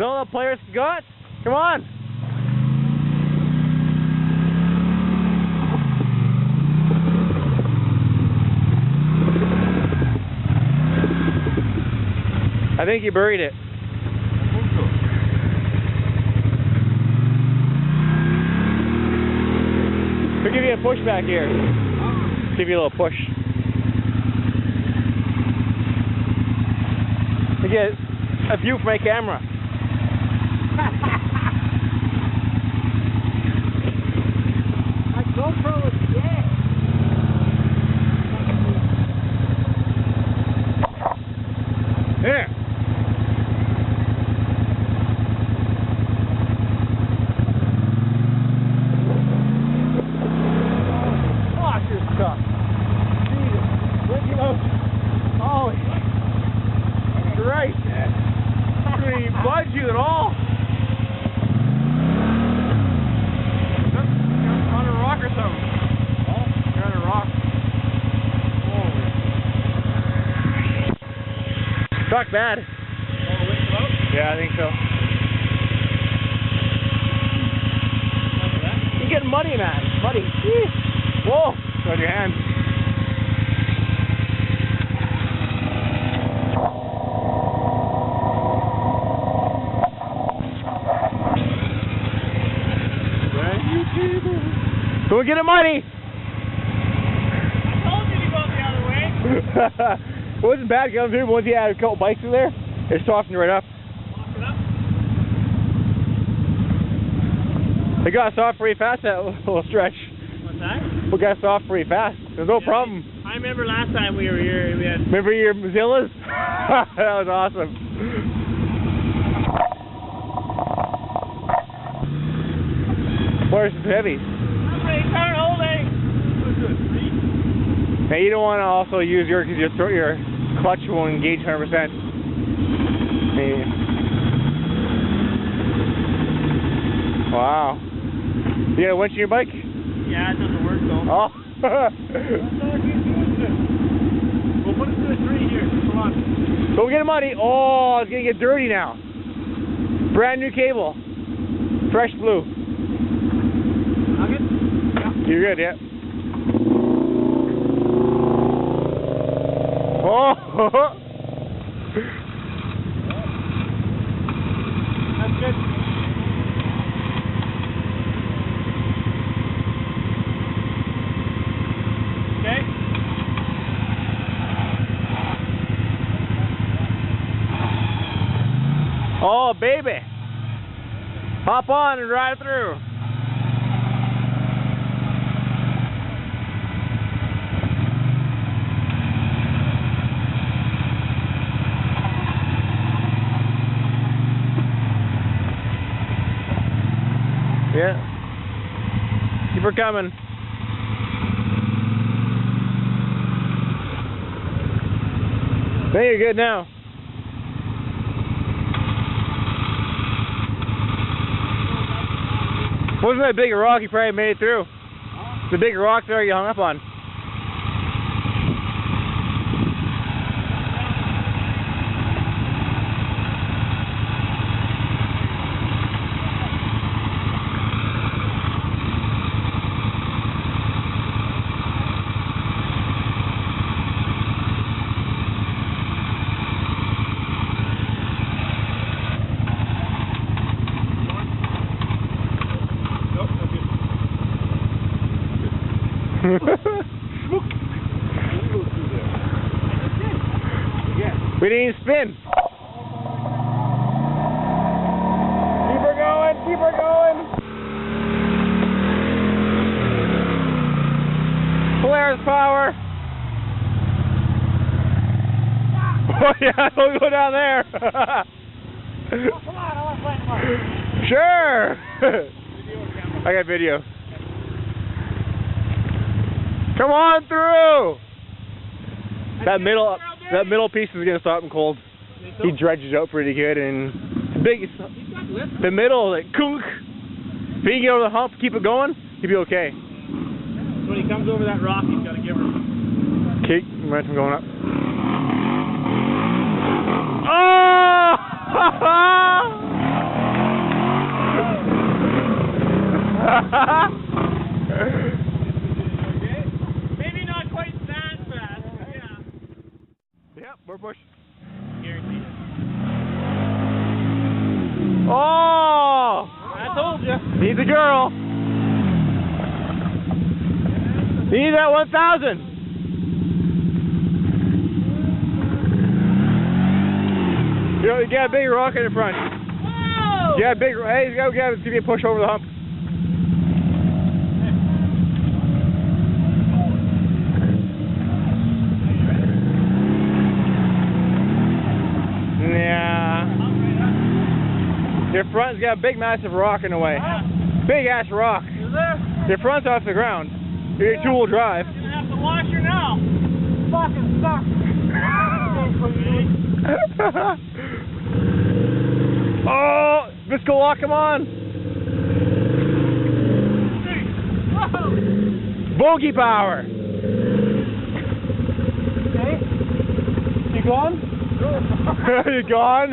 all the players got? Come on! I think you buried it. We'll give you a push back here. Give you a little push. To get a view from my camera. My GoPro is dead. There. Oh, Christ. Didn't even budge you at all. You're on a rock or something. Oh, you're on a rock. Holy. Suck bad. Yeah, I think so. You're getting muddy, man. Muddy. Whoa. It's on your hands. Don't get it muddy! I told you to go the other way! It wasn't bad going through, but once you had a couple bikes in there, it softened right up. Soften up? It got soft pretty fast, that little stretch. What's that? It got soft pretty fast. There's no problem. I remember last time we were here, we had... Remember your Mozillas? That was awesome. Horse is heavy. Turn holding! Now you don't want to also use your, because your clutch won't engage 100%. Wow. You got a winch in your bike? Yeah, it doesn't work though. Oh. We'll put it to the tree here. Come on. Don't get it muddy. Oh, it's going to get dirty now. Brand new cable. Fresh blue. Nugget? Yeah. You're good, yeah. Oh! That's good. Okay. Oh, baby. Hop on and ride through. Yeah. Keep her coming. There, you're good now. Wasn't that big a rock? You probably made it through. The big rock there you hung up on. We didn't even spin. Keep her going, keep her going. Polaris power. Oh yeah, don't go down there. Oh, come on, I want to play more. Sure. I got video. Come on through. That middle piece is gonna stop him cold. He dredges out pretty good, and the big, the middle, like kunk. If he can get over the hump, keep it going, he'll be okay. So when he comes over that rock, he's got to give her. Keep momentum going up. Oh! Maybe not quite that fast, but yeah. Yep, we're pushing. Guaranteed. Oh! I told you. Needs a girl. Need that 1,000. You got a big rock in the front. Whoa! You got a big, hey, he's got to get pushed over the hump. Yeah. Your front's got a big, massive rock in the way. Big ass rock. Is there? Your front's off the ground. Your two-wheel drive. You're gonna have to wash her now. Fucking sucks. Oh, Visco lock, come on. Bogey power. Okay. You gone? You gone?